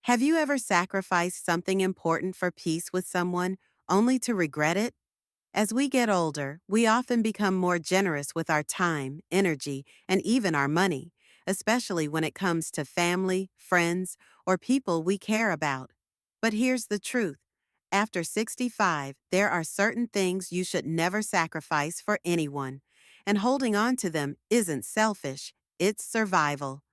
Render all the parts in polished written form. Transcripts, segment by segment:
Have you ever sacrificed something important for peace with someone only to regret it? As we get older, we often become more generous with our time, energy, and even our money, especially when it comes to family, friends, or people we care about. But here's the truth. After 65, there are certain things you should never sacrifice for anyone, and holding on to them isn't selfish, it's survival.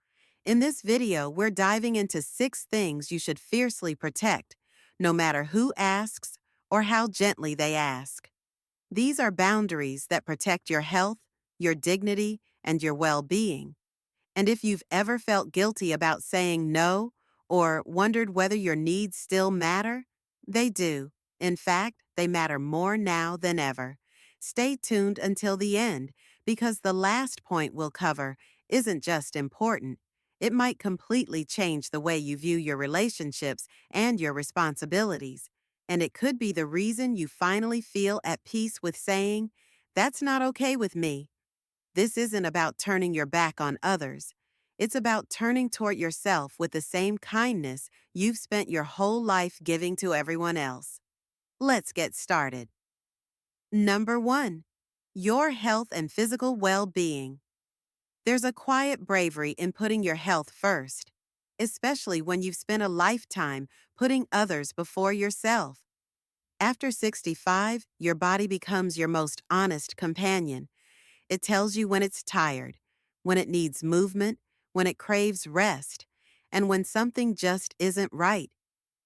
In this video, we're diving into 6 things you should fiercely protect, no matter who asks or how gently they ask. These are boundaries that protect your health, your dignity, and your well-being. And if you've ever felt guilty about saying no or wondered whether your needs still matter, they do. In fact, they matter more now than ever. Stay tuned until the end because the last point we'll cover isn't just important. It might completely change the way you view your relationships and your responsibilities. And it could be the reason you finally feel at peace with saying, "That's not okay with me." This isn't about turning your back on others. It's about turning toward yourself with the same kindness you've spent your whole life giving to everyone else. Let's get started. Number 1. Your health and physical well-being. There's a quiet bravery in putting your health first, especially when you've spent a lifetime putting others before yourself. After 65, your body becomes your most honest companion. It tells you when it's tired, when it needs movement, when it craves rest, and when something just isn't right.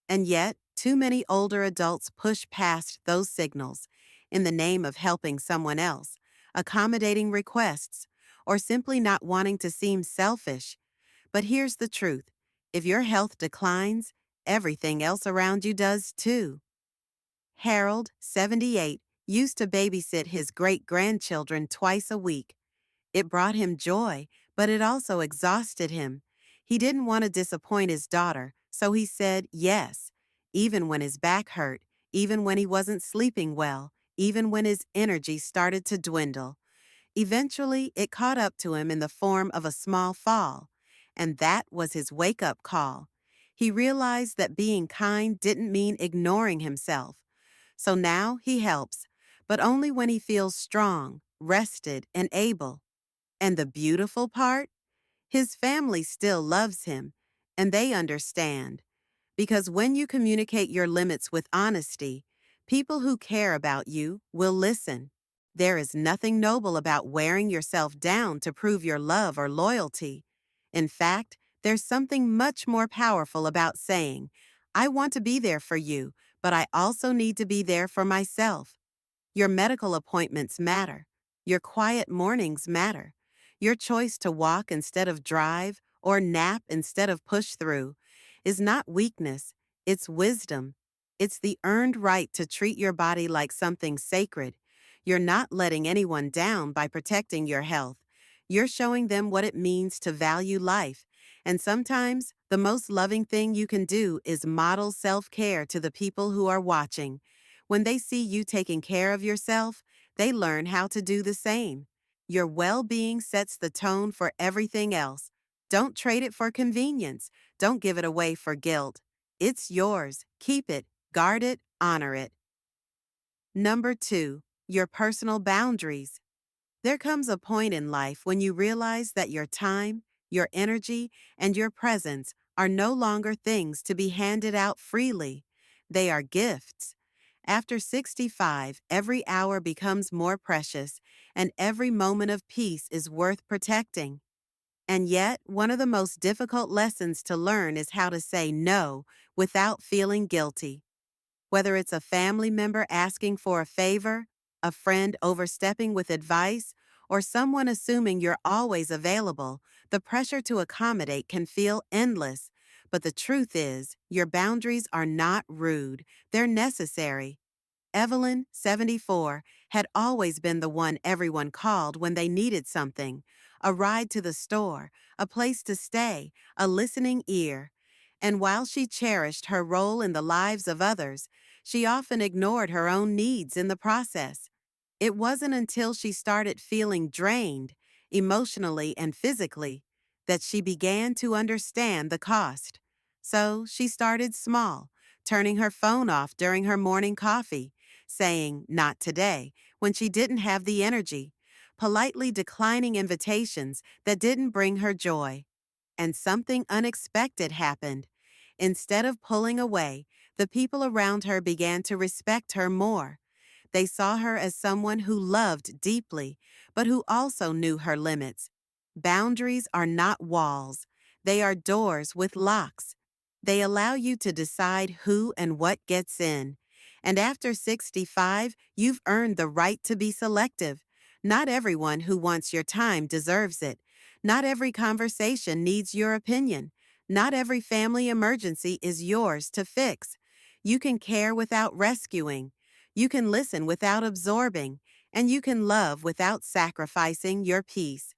And yet, too many older adults push past those signals in the name of helping someone else, accommodating requests, or simply not wanting to seem selfish. But here's the truth. If your health declines, everything else around you does too. Harold, 78, used to babysit his great-grandchildren twice a week. It brought him joy, but it also exhausted him. He didn't want to disappoint his daughter, so he said yes, even when his back hurt, even when he wasn't sleeping well, even when his energy started to dwindle. Eventually, it caught up to him in the form of a small fall, and that was his wake-up call. He realized that being kind didn't mean ignoring himself. So now he helps, but only when he feels strong, rested, and able. And the beautiful part? His family still loves him, and they understand. Because when you communicate your limits with honesty, people who care about you will listen. There is nothing noble about wearing yourself down to prove your love or loyalty. In fact, there's something much more powerful about saying, "I want to be there for you, but I also need to be there for myself." Your medical appointments matter. Your quiet mornings matter. Your choice to walk instead of drive or nap instead of push through is not weakness, it's wisdom. It's the earned right to treat your body like something sacred. You're not letting anyone down by protecting your health. You're showing them what it means to value life. And sometimes, the most loving thing you can do is model self-care to the people who are watching. When they see you taking care of yourself, they learn how to do the same. Your well-being sets the tone for everything else. Don't trade it for convenience. Don't give it away for guilt. It's yours. Keep it, guard it, honor it. Number 2, your personal boundaries. There comes a point in life when you realize that your time, your energy, and your presence are no longer things to be handed out freely. They are gifts. After 65, every hour becomes more precious, and every moment of peace is worth protecting. And yet, one of the most difficult lessons to learn is how to say no without feeling guilty. Whether it's a family member asking for a favor, a friend overstepping with advice, or someone assuming you're always available, the pressure to accommodate can feel endless. But the truth is, your boundaries are not rude, they're necessary. Evelyn, 74, had always been the one everyone called when they needed something: a ride to the store, a place to stay, a listening ear. And while she cherished her role in the lives of others, she often ignored her own needs in the process. It wasn't until she started feeling drained, emotionally and physically, that she began to understand the cost. So she started small, turning her phone off during her morning coffee, saying, "Not today," when she didn't have the energy, politely declining invitations that didn't bring her joy. And something unexpected happened. Instead of pulling away, the people around her began to respect her more. They saw her as someone who loved deeply, but who also knew her limits. Boundaries are not walls, they are doors with locks. They allow you to decide who and what gets in. And after 65, you've earned the right to be selective. Not everyone who wants your time deserves it. Not every conversation needs your opinion. Not every family emergency is yours to fix. You can care without rescuing. You can listen without absorbing, and you can love without sacrificing your peace.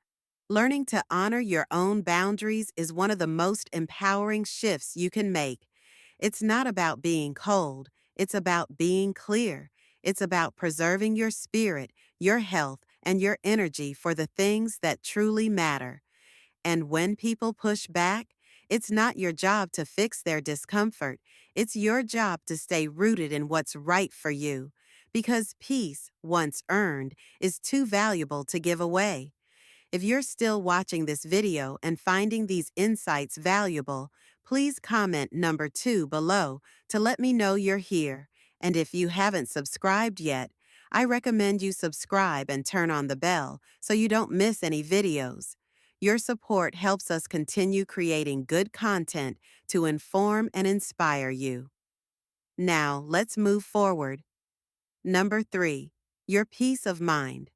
Learning to honor your own boundaries is one of the most empowering shifts you can make. It's not about being cold, it's about being clear. It's about preserving your spirit, your health, and your energy for the things that truly matter. And when people push back, it's not your job to fix their discomfort. It's your job to stay rooted in what's right for you. Because peace, once earned, is too valuable to give away. If you're still watching this video and finding these insights valuable, please comment number 2 below to let me know you're here. And if you haven't subscribed yet, I recommend you subscribe and turn on the bell so you don't miss any videos. Your support helps us continue creating good content to inform and inspire you. Now, let's move forward. Number 3, your peace of mind.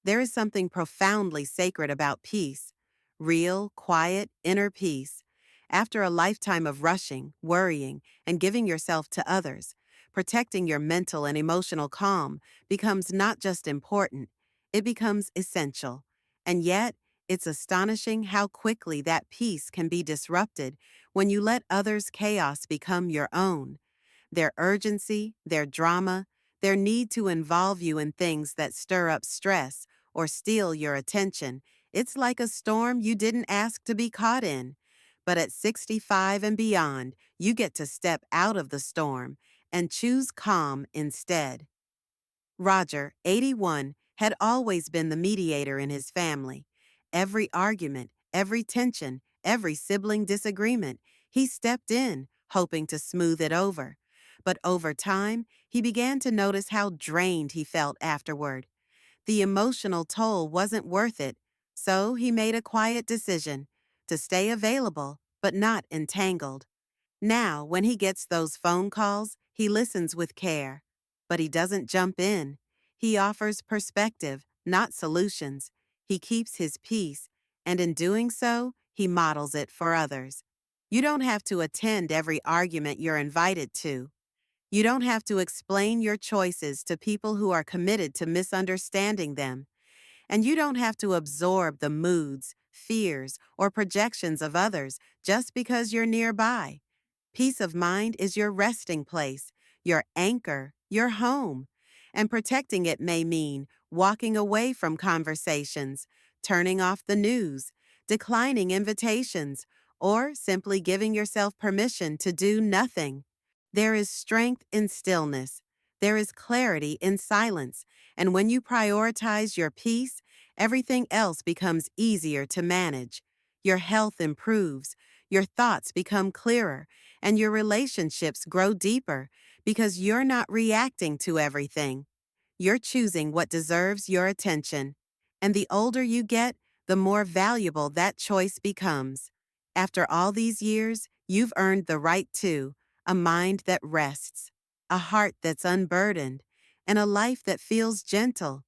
There is something profoundly sacred about peace, real, quiet, inner peace. After a lifetime of rushing, worrying, and giving yourself to others, protecting your mental and emotional calm becomes not just important, it becomes essential. And yet, it's astonishing how quickly that peace can be disrupted when you let others' chaos become your own. Their urgency, their drama, their need to involve you in things that stir up stress or steal your attention. It's like a storm you didn't ask to be caught in. But at 65 and beyond, you get to step out of the storm and choose calm instead. Roger, 81, had always been the mediator in his family. Every argument, every tension, every sibling disagreement, he stepped in, hoping to smooth it over. But over time, he began to notice how drained he felt afterward. The emotional toll wasn't worth it, so he made a quiet decision to stay available, but not entangled. Now, when he gets those phone calls, he listens with care. But he doesn't jump in. He offers perspective, not solutions. He keeps his peace, and in doing so, he models it for others. You don't have to attend every argument you're invited to. You don't have to explain your choices to people who are committed to misunderstanding them. And you don't have to absorb the moods, fears, or projections of others just because you're nearby. Peace of mind is your resting place, your anchor, your home. And protecting it may mean walking away from conversations, turning off the news, declining invitations, or simply giving yourself permission to do nothing. There is strength in stillness. There is clarity in silence. And when you prioritize your peace, everything else becomes easier to manage. Your health improves, your thoughts become clearer, and your relationships grow deeper because you're not reacting to everything. You're choosing what deserves your attention. And the older you get, the more valuable that choice becomes. After all these years, you've earned the right to a mind that rests, a heart that's unburdened, and a life that feels gentle.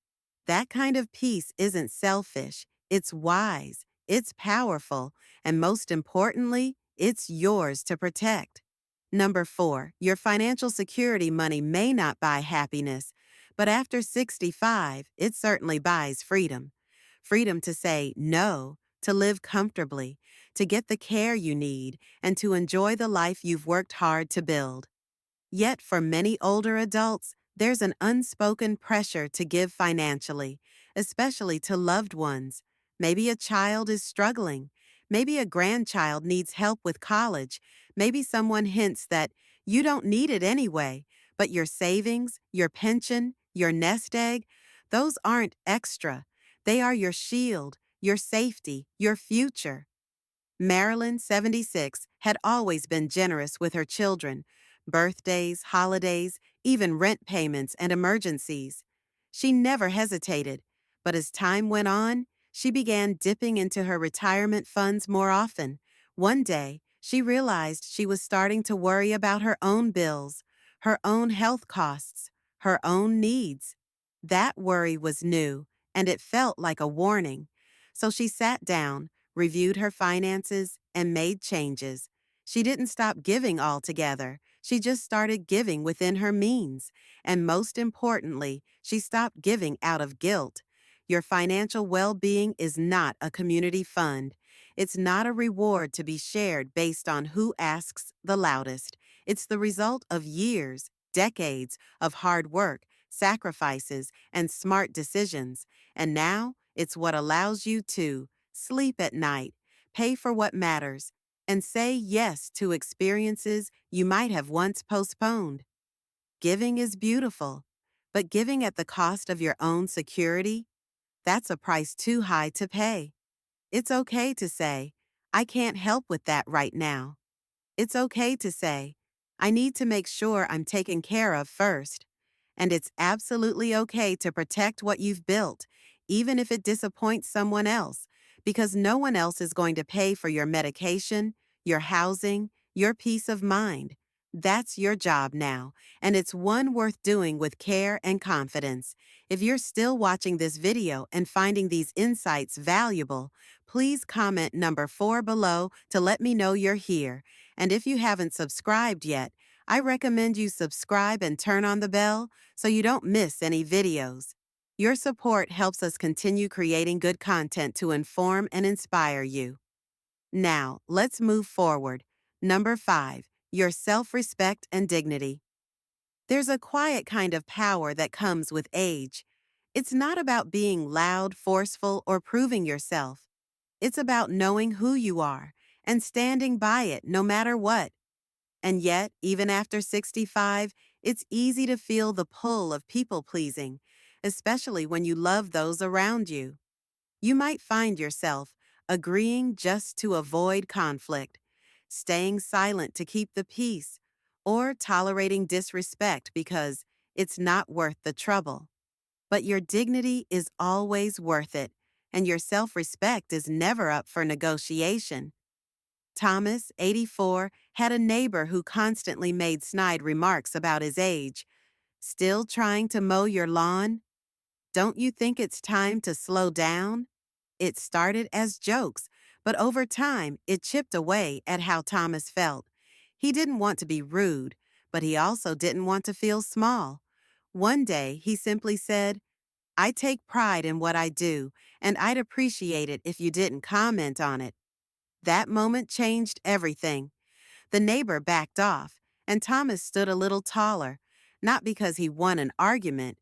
That kind of peace isn't selfish, it's wise, it's powerful, and most importantly, it's yours to protect. Number 4, your financial security money may not buy happiness, but after 65, it certainly buys freedom. Freedom to say no, to live comfortably, to get the care you need, and to enjoy the life you've worked hard to build. Yet for many older adults, there's an unspoken pressure to give financially, especially to loved ones. Maybe a child is struggling. Maybe a grandchild needs help with college. Maybe someone hints that you don't need it anyway, but your savings, your pension, your nest egg, those aren't extra. They are your shield, your safety, your future. Marilyn, 76, had always been generous with her children, birthdays, holidays, even rent payments and emergencies. She never hesitated, but as time went on, she began dipping into her retirement funds more often. One day, she realized she was starting to worry about her own bills, her own health costs, her own needs. That worry was new, and it felt like a warning. So she sat down, reviewed her finances, and made changes. She didn't stop giving altogether. She just started giving within her means. And most importantly, she stopped giving out of guilt. Your financial well being is not a community fund. It's not a reward to be shared based on who asks the loudest. It's the result of years, decades of hard work, sacrifices, and smart decisions. And now it's what allows you to sleep at night, pay for what matters, and say yes to experiences you might have once postponed. Giving is beautiful, but giving at the cost of your own security, that's a price too high to pay. It's okay to say, I can't help with that right now. It's okay to say, I need to make sure I'm taken care of first. And it's absolutely okay to protect what you've built, even if it disappoints someone else, because no one else is going to pay for your medication, your housing, your peace of mind. That's your job now, and it's one worth doing with care and confidence. If you're still watching this video and finding these insights valuable, please comment number 4 below to let me know you're here. And if you haven't subscribed yet, I recommend you subscribe and turn on the bell so you don't miss any videos. Your support helps us continue creating good content to inform and inspire you. Now, let's move forward. Number 5, your self-respect and dignity. There's a quiet kind of power that comes with age. It's not about being loud, forceful, or proving yourself. It's about knowing who you are and standing by it no matter what. And yet, even after 65, it's easy to feel the pull of people-pleasing, especially when you love those around you. You might find yourself agreeing just to avoid conflict, staying silent to keep the peace, or tolerating disrespect because it's not worth the trouble. But your dignity is always worth it, and your self-respect is never up for negotiation. Thomas, 84, had a neighbor who constantly made snide remarks about his age. Still trying to mow your lawn? Don't you think it's time to slow down? It started as jokes, but over time it chipped away at how Thomas felt. He didn't want to be rude, but he also didn't want to feel small. One day he simply said, I take pride in what I do, and I'd appreciate it if you didn't comment on it. That moment changed everything. The neighbor backed off, and Thomas stood a little taller, not because he won an argument,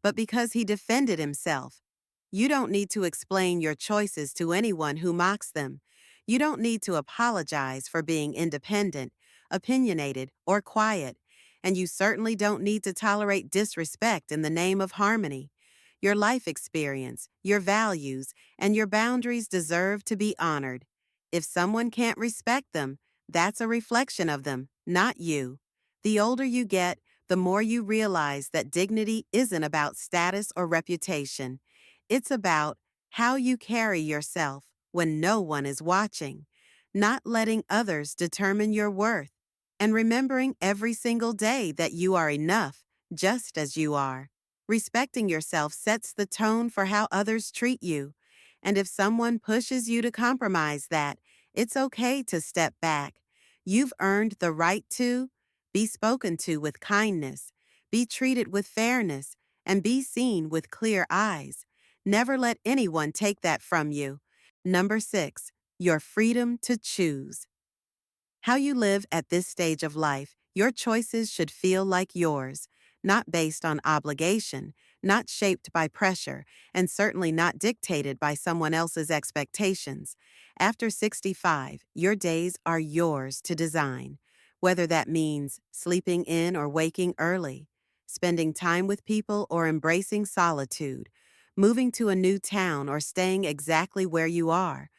but because he defended himself. You don't need to explain your choices to anyone who mocks them. You don't need to apologize for being independent, opinionated, or quiet. And you certainly don't need to tolerate disrespect in the name of harmony. Your life experience, your values, and your boundaries deserve to be honored. If someone can't respect them, that's a reflection of them, not you. The older you get, the more you realize that dignity isn't about status or reputation. It's about how you carry yourself when no one is watching, not letting others determine your worth, and remembering every single day that you are enough, just as you are. Respecting yourself sets the tone for how others treat you. And if someone pushes you to compromise that, it's okay to step back. You've earned the right to be spoken to with kindness, be treated with fairness, and be seen with clear eyes. Never let anyone take that from you. Number 6, your freedom to choose. How you live at this stage of life, your choices should feel like yours, not based on obligation, not shaped by pressure, and certainly not dictated by someone else's expectations. After 65, your days are yours to design, whether that means sleeping in or waking early, spending time with people or embracing solitude, moving to a new town or staying exactly where you are.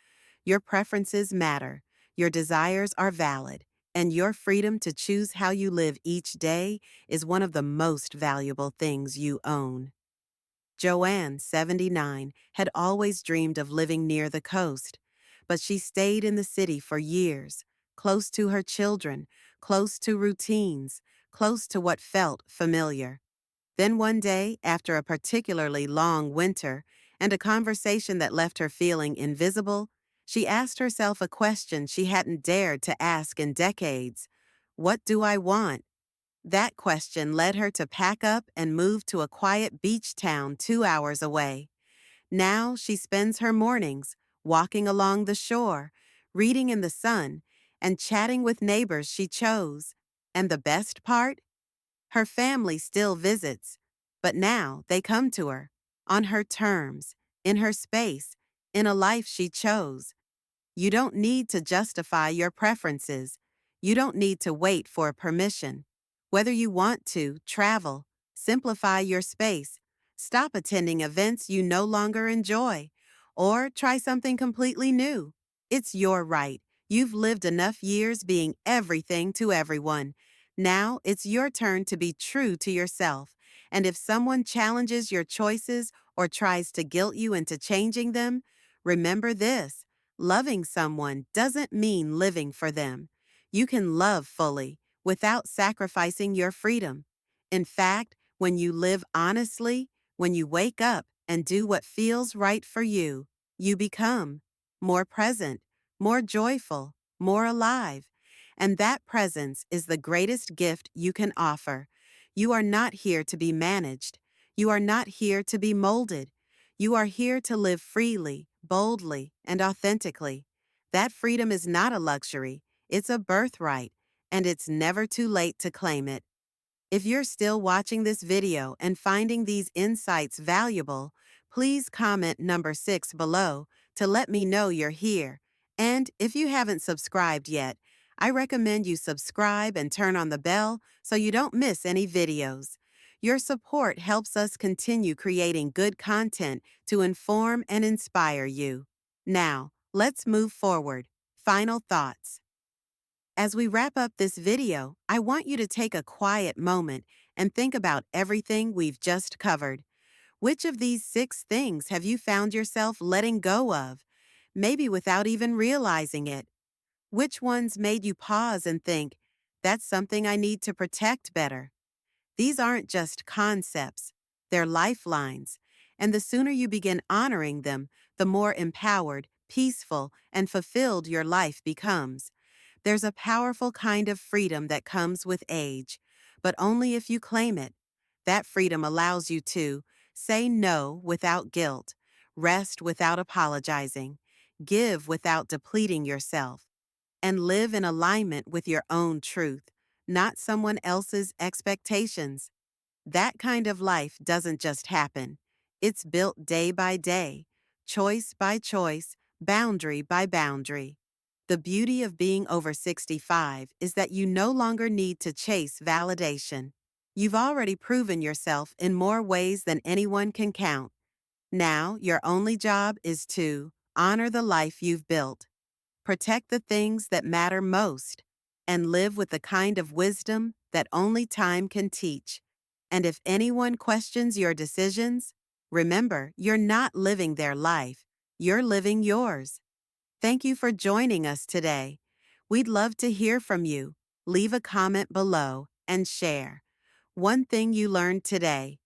Your preferences matter, your desires are valid, and your freedom to choose how you live each day is one of the most valuable things you own. Joanne, 79, had always dreamed of living near the coast, but she stayed in the city for years, close to her children, close to routines, close to what felt familiar. Then one day, after a particularly long winter and a conversation that left her feeling invisible, she asked herself a question she hadn't dared to ask in decades. What do I want? That question led her to pack up and move to a quiet beach town 2 hours away. Now she spends her mornings walking along the shore, reading in the sun, and chatting with neighbors she chose. And the best part? Her family still visits, but now they come to her, on her terms, in her space, in a life she chose. You don't need to justify your preferences. You don't need to wait for permission. Whether you want to, travel, simplify your space, stop attending events you no longer enjoy, or try something completely new. It's your right. You've lived enough years being everything to everyone. Now it's your turn to be true to yourself. And if someone challenges your choices or tries to guilt you into changing them, remember this. Loving someone doesn't mean living for them. You can love fully without sacrificing your freedom. In fact, when you live honestly, when you wake up and do what feels right for you, you become more present, more joyful, more alive. And that presence is the greatest gift you can offer. You are not here to be managed. You are not here to be molded. You are here to live freely, boldly, and authentically. That freedom is not a luxury, it's a birthright, and it's never too late to claim it. If you're still watching this video and finding these insights valuable, please comment number 6 below to let me know you're here. And if you haven't subscribed yet, I recommend you subscribe and turn on the bell so you don't miss any videos. Your support helps us continue creating good content to inform and inspire you. Now, let's move forward. Final thoughts. As we wrap up this video, I want you to take a quiet moment and think about everything we've just covered. Which of these 6 things have you found yourself letting go of, maybe without even realizing it? Which ones made you pause and think, that's something I need to protect better? These aren't just concepts, they're lifelines, and the sooner you begin honoring them, the more empowered, peaceful, and fulfilled your life becomes. There's a powerful kind of freedom that comes with age, but only if you claim it. That freedom allows you to say no without guilt, rest without apologizing, give without depleting yourself, and live in alignment with your own truth, not someone else's expectations. That kind of life doesn't just happen. It's built day by day, choice by choice, boundary by boundary. The beauty of being over 65 is that you no longer need to chase validation. You've already proven yourself in more ways than anyone can count. Now, your only job is to honor the life you've built, protect the things that matter most, and live with the kind of wisdom that only time can teach. And if anyone questions your decisions, remember, you're not living their life, you're living yours. Thank you for joining us today. We'd love to hear from you. Leave a comment below and share one thing you learned today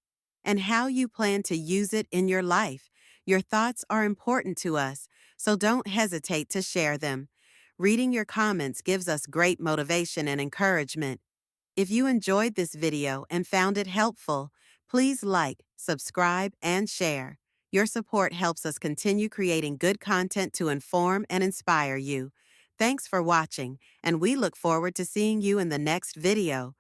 and how you plan to use it in your life. Your thoughts are important to us, so don't hesitate to share them. Reading your comments gives us great motivation and encouragement. If you enjoyed this video and found it helpful, please like, subscribe, and share. Your support helps us continue creating good content to inform and inspire you. Thanks for watching, and we look forward to seeing you in the next video.